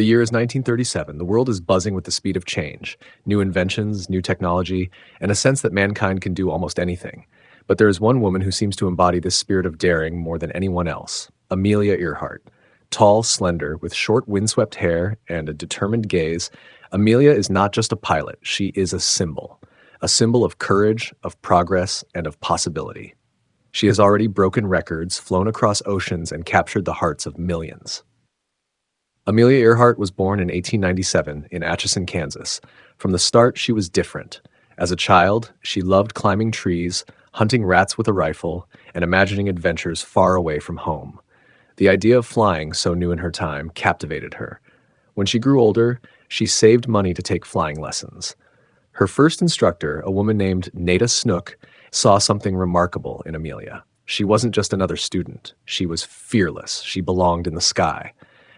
The year is 1937. The world is buzzing with the speed of change, new inventions, new technology, and a sense that mankind can do almost anything. But there is one woman who seems to embody this spirit of daring more than anyone else, Amelia Earhart. Tall, slender, with short windswept hair and a determined gaze, Amelia is not just a pilot, she is a symbol of courage, of progress, and of possibility. She has already broken records, flown across oceans, and captured the hearts of millions. Amelia Earhart was born in 1897 in Atchison, Kansas. From the start, she was different. As a child, she loved climbing trees, hunting rats with a rifle, and imagining adventures far away from home. The idea of flying, so new in her time, captivated her. When she grew older, she saved money to take flying lessons. Her first instructor, a woman named Nada Snook, saw something remarkable in Amelia. She wasn't just another student. She was fearless. She belonged in the sky.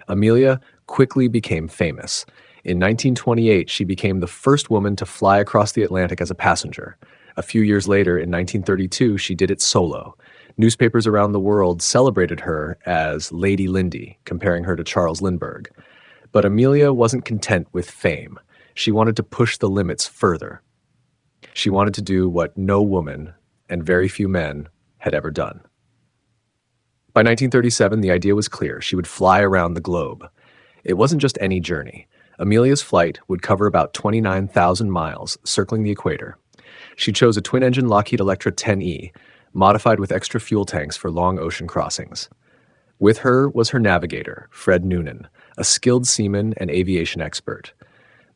Amelia quickly became famous. In 1928, she became the first woman to fly across the Atlantic as a passenger. A few years later, in 1932, she did it solo. Newspapers around the world celebrated her as Lady Lindy, comparing her to Charles Lindbergh. But Amelia wasn't content with fame. She wanted to push the limits further. She wanted to do what no woman, and very few men, had ever done. By 1937, the idea was clear. She would fly around the globe. It wasn't just any journey. Amelia's flight would cover about 29,000 miles, circling the equator. She chose a twin-engine Lockheed Electra 10E, modified with extra fuel tanks for long ocean crossings. With her was her navigator, Fred Noonan, a skilled seaman and aviation expert.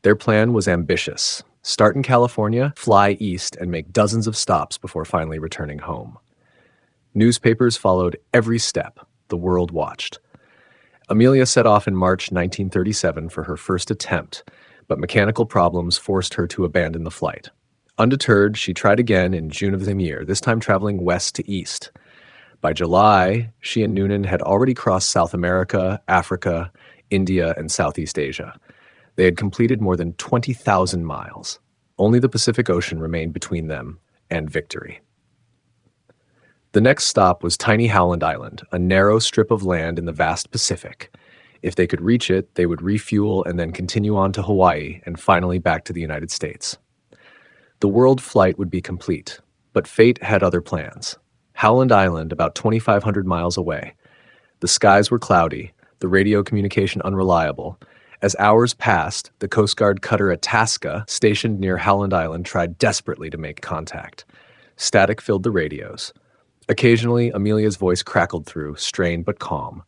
Their plan was ambitious. Start in California, fly east, and make dozens of stops before finally returning home. Newspapers followed every step. The world watched. Amelia set off in March 1937 for her first attempt, but mechanical problems forced her to abandon the flight. Undeterred, she tried again in June of the same year, this time traveling west to east. By July, she and Noonan had already crossed South America, Africa, India, and Southeast Asia. They had completed more than 20,000 miles. Only the Pacific Ocean remained between them and victory. The next stop was tiny Howland Island, a narrow strip of land in the vast Pacific. If they could reach it, they would refuel and then continue on to Hawaii and finally back to the United States. The world flight would be complete, but fate had other plans. Howland Island, about 2,500 miles away. The skies were cloudy, the radio communication unreliable. As hours passed, the Coast Guard cutter Itasca, stationed near Howland Island, tried desperately to make contact. Static filled the radios. Occasionally, Amelia's voice crackled through, strained but calm.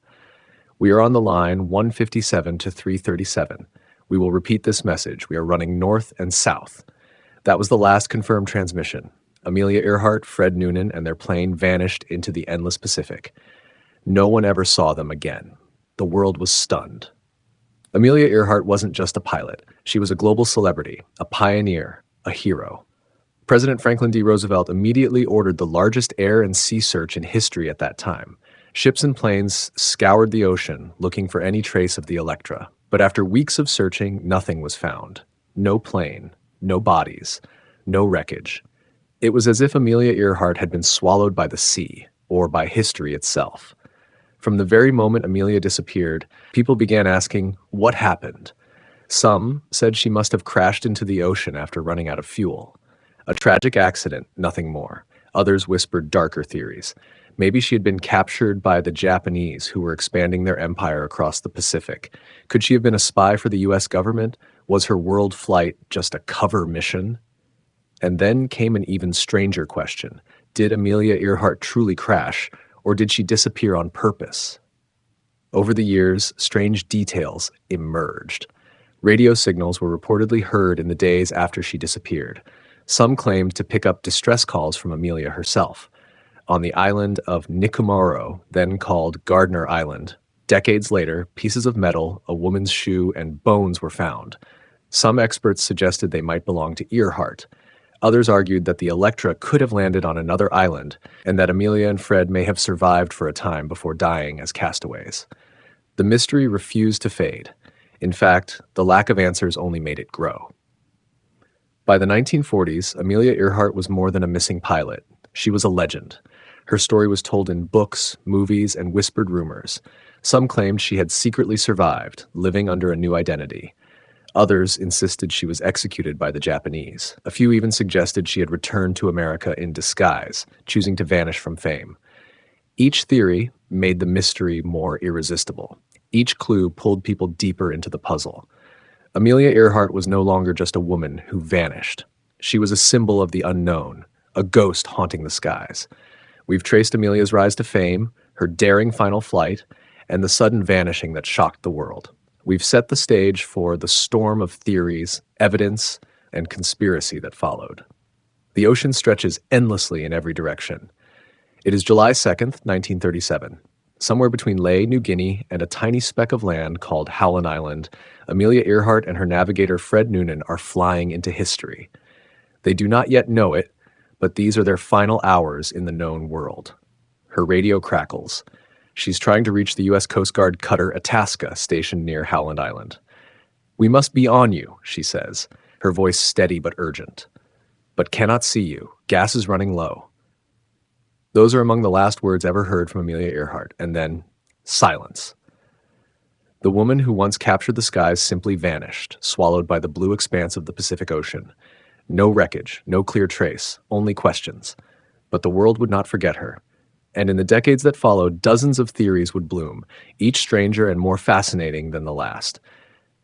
"We are on the line 157 to 337. We will repeat this message. We are running north and south." That was the last confirmed transmission. Amelia Earhart, Fred Noonan, and their plane vanished into the endless Pacific. No one ever saw them again. The world was stunned. Amelia Earhart wasn't just a pilot. She was a global celebrity, a pioneer, a hero. President Franklin D. Roosevelt immediately ordered the largest air and sea search in history at that time. Ships and planes scoured the ocean, looking for any trace of the Electra. But after weeks of searching, nothing was found. No plane, no bodies, no wreckage. It was as if Amelia Earhart had been swallowed by the sea, or by history itself. From the very moment Amelia disappeared, people began asking, what happened? Some said she must have crashed into the ocean after running out of fuel. A tragic accident, nothing more. Others whispered darker theories. Maybe she had been captured by the Japanese who were expanding their empire across the Pacific. Could she have been a spy for the U.S. government? Was her world flight just a cover mission? And then came an even stranger question. Did Amelia Earhart truly crash, or did she disappear on purpose? Over the years, strange details emerged. Radio signals were reportedly heard in the days after she disappeared. Some claimed to pick up distress calls from Amelia herself. On the island of Nikumaro, then called Gardner Island, decades later, pieces of metal, a woman's shoe, and bones were found. Some experts suggested they might belong to Earhart. Others argued that the Electra could have landed on another island, and that Amelia and Fred may have survived for a time before dying as castaways. The mystery refused to fade. In fact, the lack of answers only made it grow. By the 1940s, Amelia Earhart was more than a missing pilot. She was a legend. Her story was told in books, movies, and whispered rumors. Some claimed she had secretly survived, living under a new identity. Others insisted she was executed by the Japanese. A few even suggested she had returned to America in disguise, choosing to vanish from fame. Each theory made the mystery more irresistible. Each clue pulled people deeper into the puzzle. Amelia Earhart was no longer just a woman who vanished. She was a symbol of the unknown, a ghost haunting the skies. We've traced Amelia's rise to fame, her daring final flight, and the sudden vanishing that shocked the world. We've set the stage for the storm of theories, evidence, and conspiracy that followed. The ocean stretches endlessly in every direction. It is July 2nd, 1937. Somewhere between Lae, New Guinea, and a tiny speck of land called Howland Island, Amelia Earhart and her navigator Fred Noonan are flying into history. They do not yet know it, but these are their final hours in the known world. Her radio crackles. She's trying to reach the U.S. Coast Guard cutter Itasca, stationed near Howland Island. "We must be on you," she says, her voice steady but urgent. "But cannot see you. Gas is running low." Those are among the last words ever heard from Amelia Earhart, and then silence. The woman who once captured the skies simply vanished, swallowed by the blue expanse of the Pacific Ocean. No wreckage, no clear trace, only questions. But the world would not forget her. And in the decades that followed, dozens of theories would bloom, each stranger and more fascinating than the last.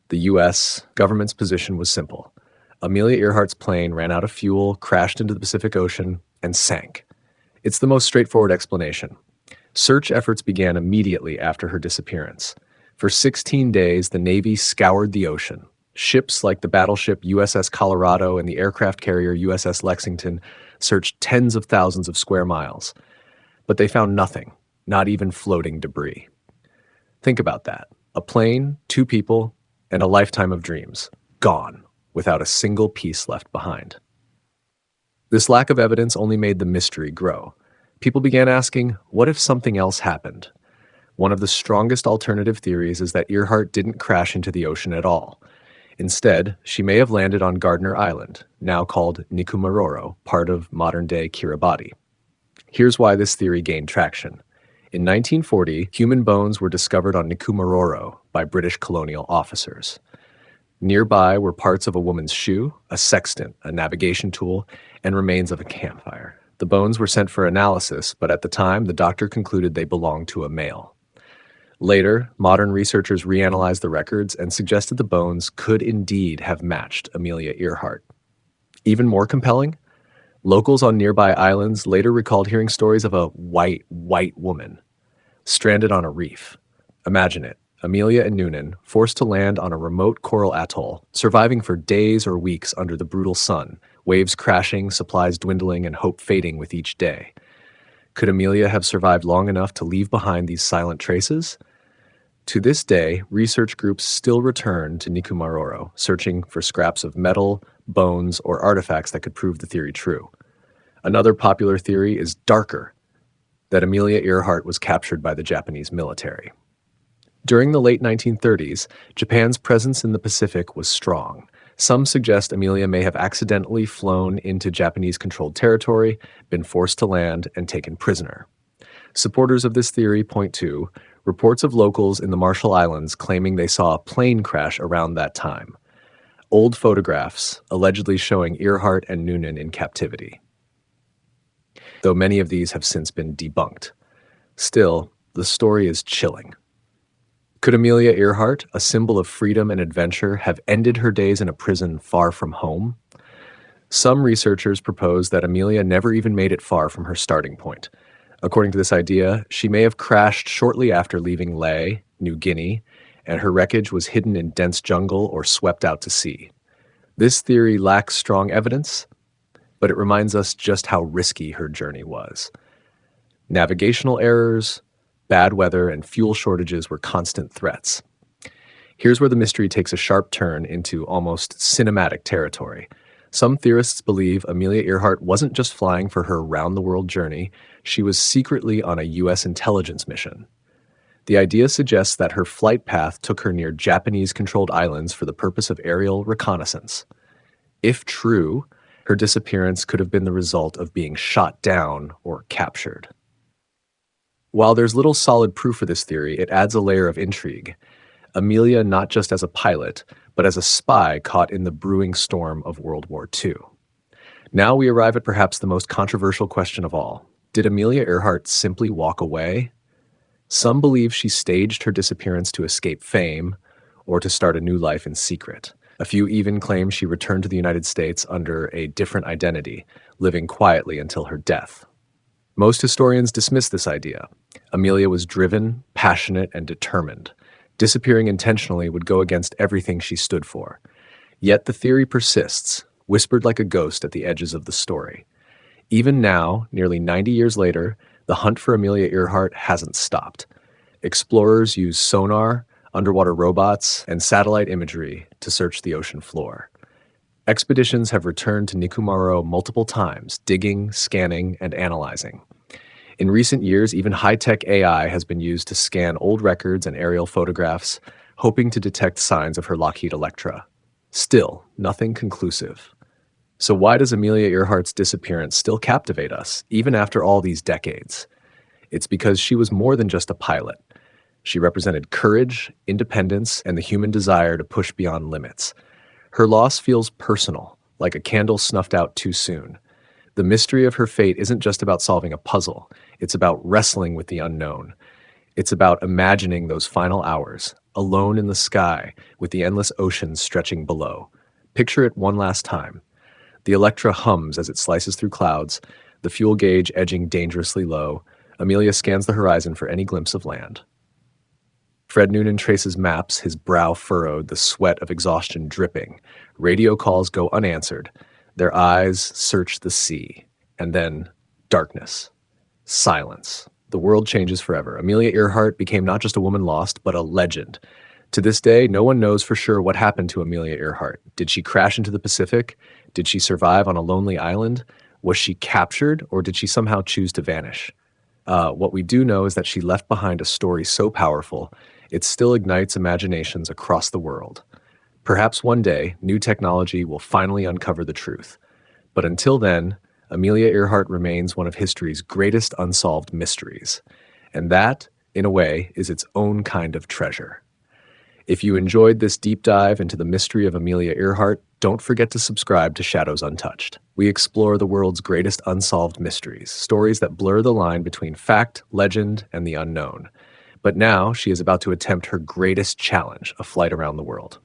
The U.S. government's position was simple. Amelia Earhart's plane ran out of fuel, crashed into the Pacific Ocean, and sank. It's the most straightforward explanation. Search efforts began immediately after her disappearance. For 16 days, the Navy scoured the ocean. Ships like the battleship USS Colorado and the aircraft carrier USS Lexington searched tens of thousands of square miles. But they found nothing, not even floating debris. Think about that. A plane, 2 people, and a lifetime of dreams. Gone, without a single piece left behind. This lack of evidence only made the mystery grow. People began asking, what if something else happened? One of the strongest alternative theories is that Earhart didn't crash into the ocean at all. Instead, she may have landed on Gardner Island, now called Nikumaroro, part of modern-day Kiribati. Here's why this theory gained traction. In 1940, human bones were discovered on Nikumaroro by British colonial officers. Nearby were parts of a woman's shoe, a sextant, a navigation tool, and remains of a campfire. The bones were sent for analysis, but at the time, the doctor concluded they belonged to a male. Later, modern researchers reanalyzed the records and suggested the bones could indeed have matched Amelia Earhart. Even more compelling, locals on nearby islands later recalled hearing stories of a white woman stranded on a reef. Imagine it, Amelia and Noonan forced to land on a remote coral atoll, surviving for days or weeks under the brutal sun, waves crashing, supplies dwindling, and hope fading with each day. Could Amelia have survived long enough to leave behind these silent traces? To this day, research groups still return to Nikumaroro, searching for scraps of metal, bones, or artifacts that could prove the theory true. Another popular theory is darker, that Amelia Earhart was captured by the Japanese military. During the late 1930s, Japan's presence in the Pacific was strong. Some suggest Amelia may have accidentally flown into Japanese-controlled territory, been forced to land, and taken prisoner. Supporters of this theory point to reports of locals in the Marshall Islands claiming they saw a plane crash around that time. Old photographs allegedly showing Earhart and Noonan in captivity, though many of these have since been debunked. Still, the story is chilling. Could Amelia Earhart, a symbol of freedom and adventure, have ended her days in a prison far from home? Some researchers propose that Amelia never even made it far from her starting point. According to this idea, she may have crashed shortly after leaving Lae, New Guinea, and her wreckage was hidden in dense jungle or swept out to sea. This theory lacks strong evidence, but it reminds us just how risky her journey was. Navigational errors, bad weather, and fuel shortages were constant threats. Here's where the mystery takes a sharp turn into almost cinematic territory. Some theorists believe Amelia Earhart wasn't just flying for her round-the-world journey, she was secretly on a U.S. intelligence mission. The idea suggests that her flight path took her near Japanese-controlled islands for the purpose of aerial reconnaissance. If true, her disappearance could have been the result of being shot down or captured. While there's little solid proof for this theory, it adds a layer of intrigue. Amelia not just as a pilot, but as a spy caught in the brewing storm of World War II. Now we arrive at perhaps the most controversial question of all. Did Amelia Earhart simply walk away? Some believe she staged her disappearance to escape fame or to start a new life in secret. A few even claim she returned to the United States under a different identity, living quietly until her death. Most historians dismiss this idea. Amelia was driven, passionate, and determined. Disappearing intentionally would go against everything she stood for. Yet the theory persists, whispered like a ghost at the edges of the story. Even now, nearly 90 years later, the hunt for Amelia Earhart hasn't stopped. Explorers use sonar, underwater robots, and satellite imagery to search the ocean floor. Expeditions have returned to Nikumaru multiple times, digging, scanning, and analyzing. In recent years, even high-tech AI has been used to scan old records and aerial photographs, hoping to detect signs of her Lockheed Electra. Still, nothing conclusive. So why does Amelia Earhart's disappearance still captivate us, even after all these decades? It's because she was more than just a pilot. She represented courage, independence, and the human desire to push beyond limits. Her loss feels personal, like a candle snuffed out too soon. The mystery of her fate isn't just about solving a puzzle. It's about wrestling with the unknown. It's about imagining those final hours, alone in the sky, with the endless oceans stretching below. Picture it one last time. The Electra hums as it slices through clouds, the fuel gauge edging dangerously low. Amelia scans the horizon for any glimpse of land. Fred Noonan traces maps, his brow furrowed, the sweat of exhaustion dripping. Radio calls go unanswered. Their eyes search the sea. And then, darkness. Silence. The world changes forever. Amelia Earhart became not just a woman lost, but a legend. To this day, no one knows for sure what happened to Amelia Earhart. Did she crash into the Pacific? Did she survive on a lonely island? Was she captured, or did she somehow choose to vanish? What we do know is that she left behind a story so powerful, it still ignites imaginations across the world. Perhaps one day, new technology will finally uncover the truth. But until then, Amelia Earhart remains one of history's greatest unsolved mysteries. And that, in a way, is its own kind of treasure. If you enjoyed this deep dive into the mystery of Amelia Earhart, don't forget to subscribe to Shadows Untouched. We explore the world's greatest unsolved mysteries, stories that blur the line between fact, legend, and the unknown. But now she is about to attempt her greatest challenge, a flight around the world.